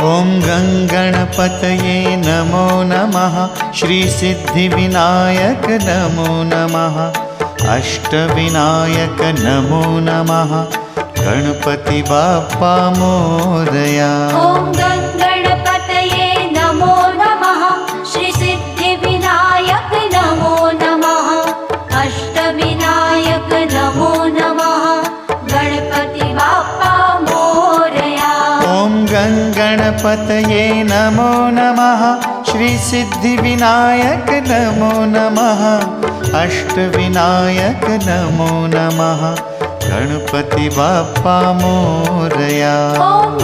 ॐ गङ्गणपतये नमो नमः। श्रीसिद्धिविनायक नमो नमः। अष्टविनायक नमो नमः। गणपति बाप्पा मोरया। ॐ गणपतये नमो नमः। श्रीसिद्धिविनायक नमो नमः। अष्टविनायक नमो नमः। गणपति बाप्पा मोरया। ॐ गणपतये नमो नमः। श्रीसिद्धिविनायक नमो नमः। अष्टविनायक नमो नमः। गणपति बाप्पा मोरया। ॐ